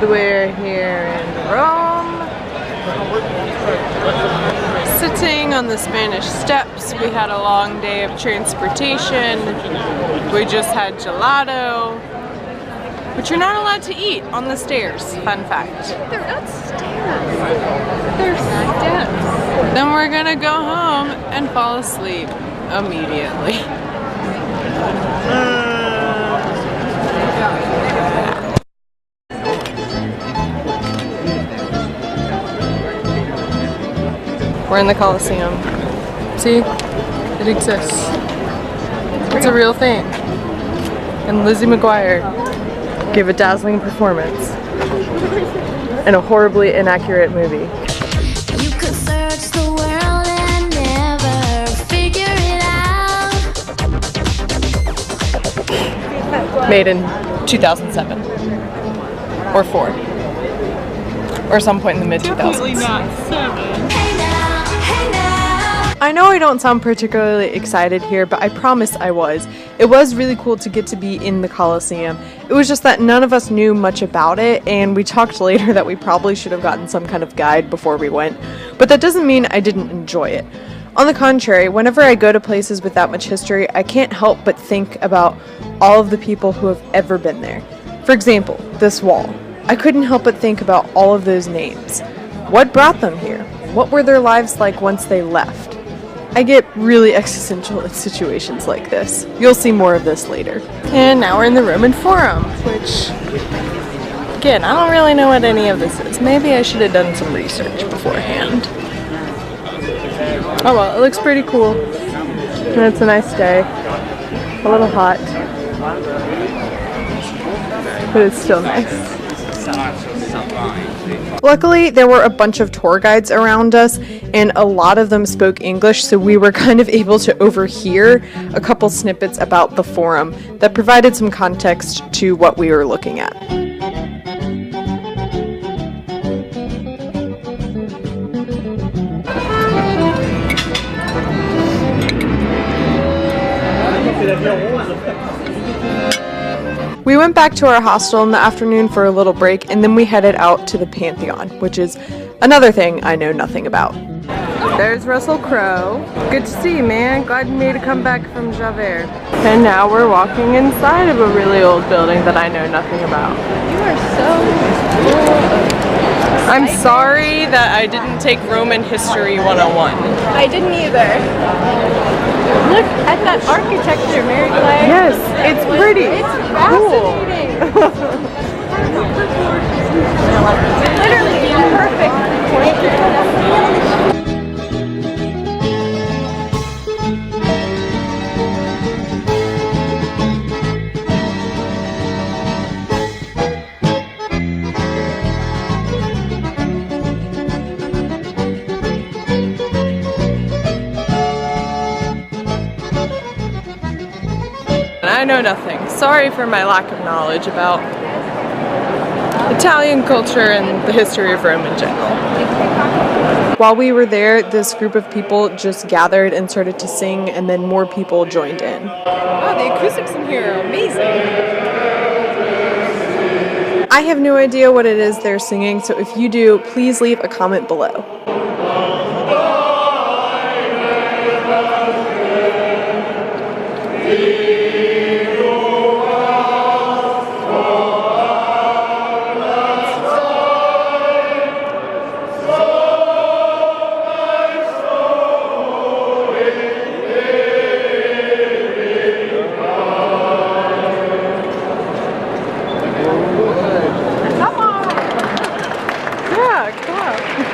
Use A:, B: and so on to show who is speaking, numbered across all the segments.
A: We're here in Rome, sitting on the Spanish Steps. We had a long day of transportation. We just had gelato, which you're not allowed to eat on the stairs. Fun fact.
B: They're not stairs. They're steps.
A: Then we're gonna go home and fall asleep immediately. We're in the Coliseum. See? It exists. It's a real thing. And Lizzie McGuire gave a dazzling performance in a horribly inaccurate movie.
C: You could search the world and never figure it out.
A: Made in 2007 or 4 or some point in the mid-2000s.
B: Definitely not 7.
A: I know I don't sound particularly excited here, but I promise I was. It was really cool to get to be in the Coliseum. It was just that none of us knew much about it, and we talked later that we probably should have gotten some kind of guide before we went. But that doesn't mean I didn't enjoy it. On the contrary, whenever I go to places with that much history, I can't help but think about all of the people who have ever been there. For example, this wall. I couldn't help but think about all of those names. What brought them here? What were their lives like once they left? I get really existential in situations like this. You'll see more of this later. And now we're in the Roman Forum, which, again, I don't really know what any of this is. Maybe I should have done some research beforehand. Oh well, it looks pretty cool. And it's a nice day. A little hot. But it's still nice. Luckily, there were a bunch of tour guides around us, and a lot of them spoke English, so we were kind of able to overhear a couple snippets about the forum that provided some context to what we were looking at. We went back to our hostel in the afternoon for a little break, and then we headed out to the Pantheon, which is another thing I know nothing about. There's Russell Crowe. Good to see you, man. Glad you made a comeback from Javert. And now we're walking inside of a really old building that I know nothing about.
B: You are so full of
A: I'm sorry that I didn't take Roman History 101.
B: I didn't either. Look at that architecture, Mary Claire.
A: Yes, it's pretty.
B: It's fascinating. Literally perfect.
A: I know nothing. Sorry for my lack of knowledge about Italian culture and the history of Rome in general. While we were there, this group of people just gathered and started to sing, and then more people joined in. Wow, the acoustics in here are amazing. I have no idea what it is they're singing, so if you do, please leave a comment below.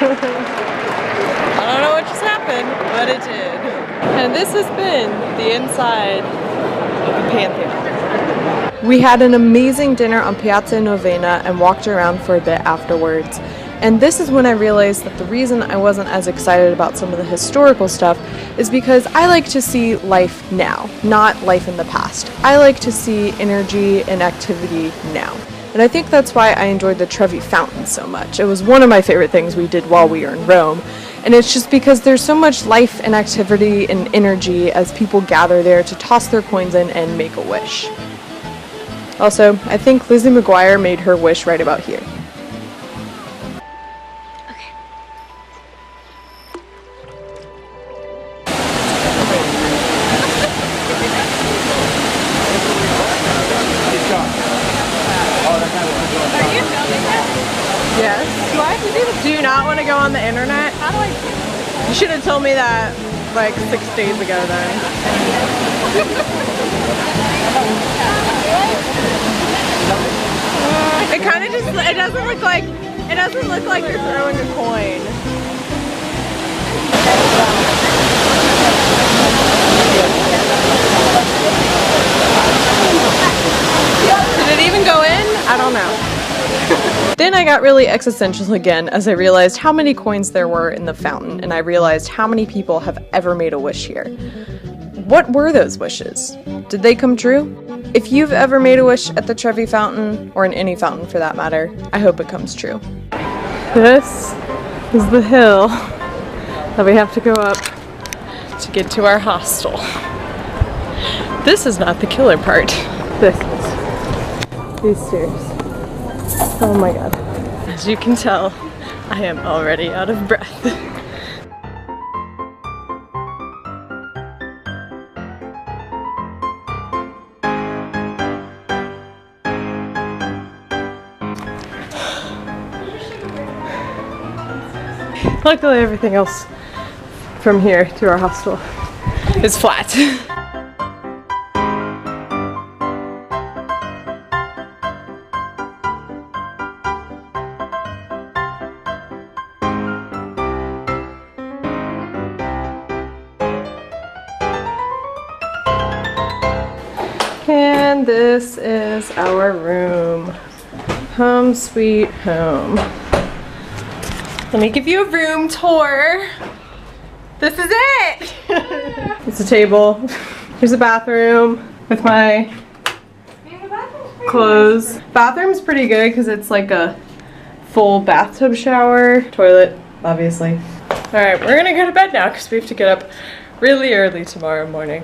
A: I don't know what just happened, but it did. And this has been the inside of the Pantheon. We had an amazing dinner on Piazza Novena and walked around for a bit afterwards. And this is when I realized that the reason I wasn't as excited about some of the historical stuff is because I like to see life now, not life in the past. I like to see energy and activity now. And I think that's why I enjoyed the Trevi Fountain so much. It was one of my favorite things we did while we were in Rome. And it's just because there's so much life and activity and energy as people gather there to toss their coins in and make a wish. Also, I think Lizzie McGuire made her wish right about here. Do you not want to go on the internet?
B: How do I?
A: You should have told me that like 6 days ago then. It kind of just, it doesn't look like you're throwing a coin. Did it even go in? I don't know. Then I got really existential again as I realized how many coins there were in the fountain, and I realized how many people have ever made a wish here. What were those wishes? Did they come true? If you've ever made a wish at the Trevi Fountain, or in any fountain for that matter, I hope it comes true. This is the hill that we have to go up to get to our hostel. This is not the killer part. This is these stairs. Oh my god. As you can tell, I am already out of breath. Luckily, everything else from here to our hostel is flat. And this is our room. Home sweet home. Let me give you a room tour. This is it! It's a table. Here's a bathroom with my clothes. Bathroom's pretty good because it's like a full bathtub shower. Toilet, obviously. Alright, we're gonna go to bed now because we have to get up really early tomorrow morning.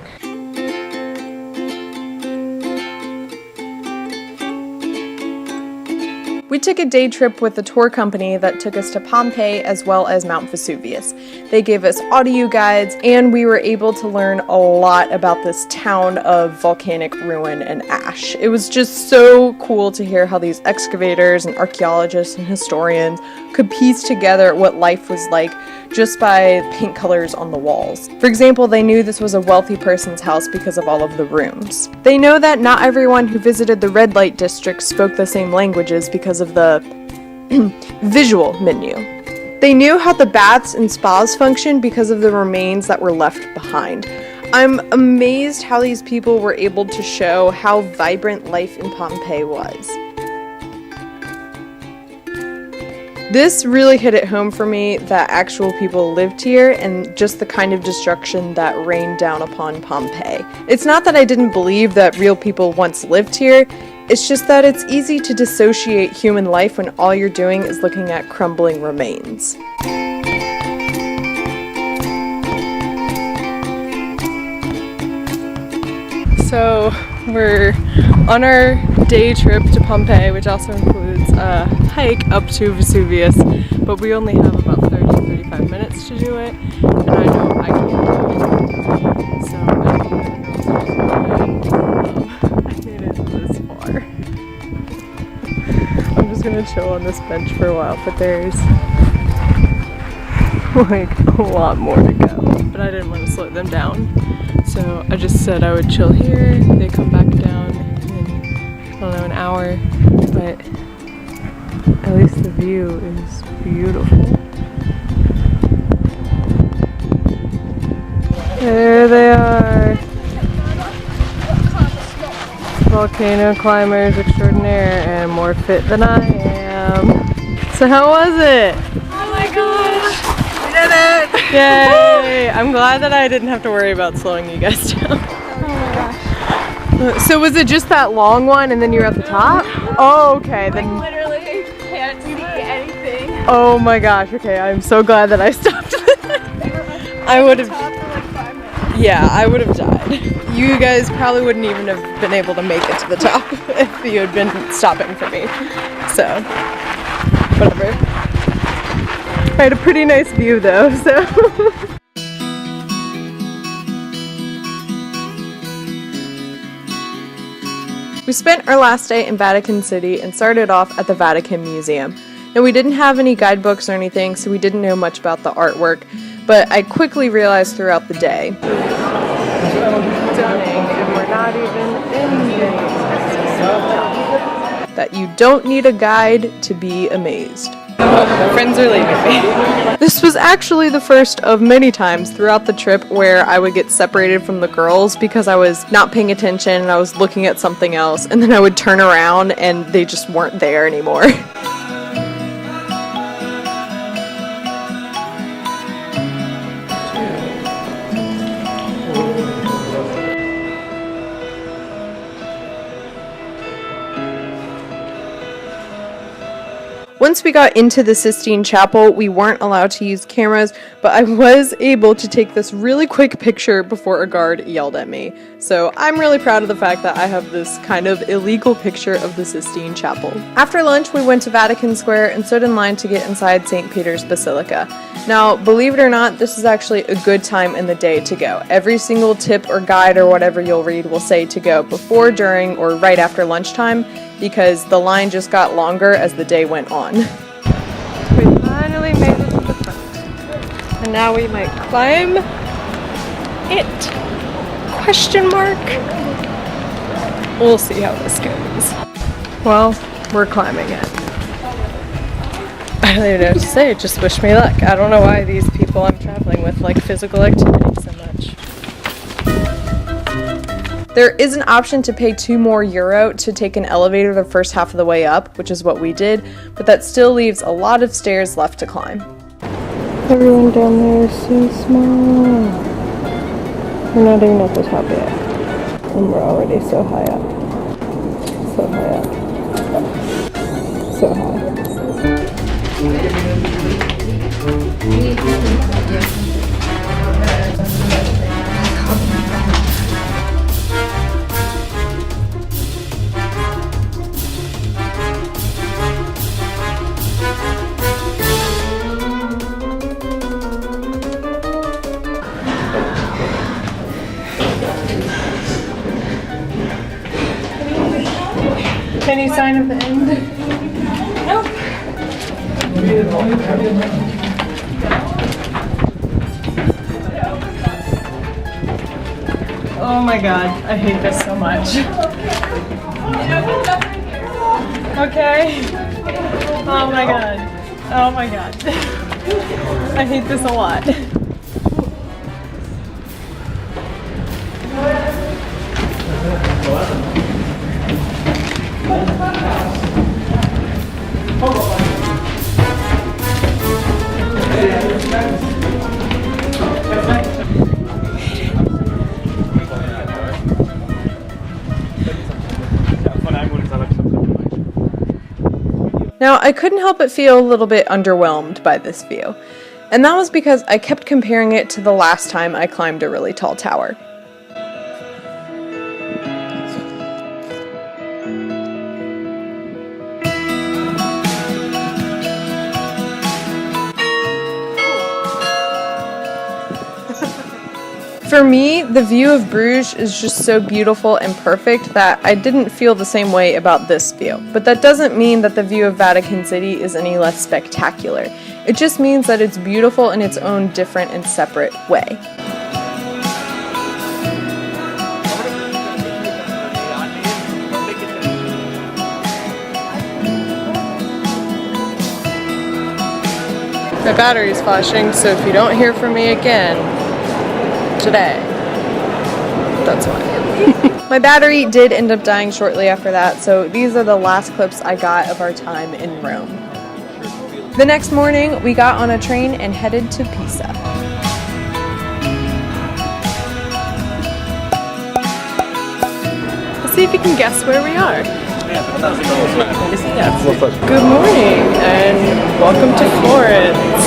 A: We took a day trip with a tour company that took us to Pompeii as well as Mount Vesuvius. They gave us audio guides, and we were able to learn a lot about this town of volcanic ruin and ash. It was just so cool to hear how these excavators and archaeologists and historians could piece together what life was like just by paint colors on the walls. For example, they knew this was a wealthy person's house because of all of the rooms. They know that not everyone who visited the red light district spoke the same languages because of the visual menu. They knew how the baths and spas function because of the remains that were left behind. I'm amazed how these people were able to show how vibrant life in Pompeii was. This really hit it home for me that actual people lived here and just the kind of destruction that rained down upon Pompeii. It's not that I didn't believe that real people once lived here, it's just that it's easy to dissociate human life when all you're doing is looking at crumbling remains. So we're on our day trip to Pompeii, which also includes a hike up to Vesuvius, but we only have about 30-35 minutes to do it, and I know I can't do it. So I made it this far. I'm just gonna chill on this bench for a while, but there's like a lot more to go, but I didn't want to slow them down. So I just said I would chill here, they come back down in, I don't know, an hour, but at least the view is beautiful. There they are. Volcano climbers extraordinaire and more fit than I am. So how was it?
B: Oh my gosh! We did it!
A: Yay! I'm glad that I didn't have to worry about slowing you guys down.
B: Oh my gosh.
A: So was it just that long one and then you're at the top? Oh, okay. Then.
B: Literally can't see anything.
A: Oh my gosh. Okay, I'm so glad that I stopped. I would have.
B: Top for like 5 minutes.
A: Yeah, I would have died. You guys probably wouldn't even have been able to make it to the top if you had been stopping for me. So, whatever. I had a pretty nice view though, so. We spent our last day in Vatican City and started off at the Vatican Museum. Now, we didn't have any guidebooks or anything, so we didn't know much about the artwork, but I quickly realized throughout the day that you don't need a guide to be amazed.
B: My friends are leaving me.
A: This was actually the first of many times throughout the trip where I would get separated from the girls because I was not paying attention and I was looking at something else, and then I would turn around and they just weren't there anymore. Once we got into the Sistine Chapel, we weren't allowed to use cameras, but I was able to take this really quick picture before a guard yelled at me. So I'm really proud of the fact that I have this kind of illegal picture of the Sistine Chapel. After lunch, we went to Vatican Square and stood in line to get inside St. Peter's Basilica. Now, believe it or not, this is actually a good time in the day to go. Every single tip or guide or whatever you'll read will say to go before, during, or right after lunchtime, because the line just got longer as the day went on.
B: We finally made it to the front. And now we might climb it? Question mark? We'll see how this goes. Well, we're climbing it. I don't even know what to say, just wish me luck. I don't know why these people I'm traveling with like physical activity so much.
A: There is an option to pay €2 more to take an elevator the first half of the way up, which is what we did, but that still leaves a lot of stairs left to climb.
B: Everyone down there is so small. We're not even at the top yet. And we're already so high up. So high up. So high. Any sign of the end? Nope. Oh my god, I hate this so much. Okay. Oh my god. Oh my god. I hate this a lot.
A: Now, I couldn't help but feel a little bit underwhelmed by this view, and that was because I kept comparing it to the last time I climbed a really tall tower. For me, the view of Bruges is just so beautiful and perfect that I didn't feel the same way about this view. But that doesn't mean that the view of Vatican City is any less spectacular. It just means that it's beautiful in its own different and separate way.
B: My battery's flashing, so if you don't hear from me again today, that's why.
A: My battery did end up dying shortly after that, so these are the last clips I got of our time in Rome. The next morning, we got on a train and headed to Pisa.
B: Let's see if you can guess where we are. Good morning and welcome to Florence.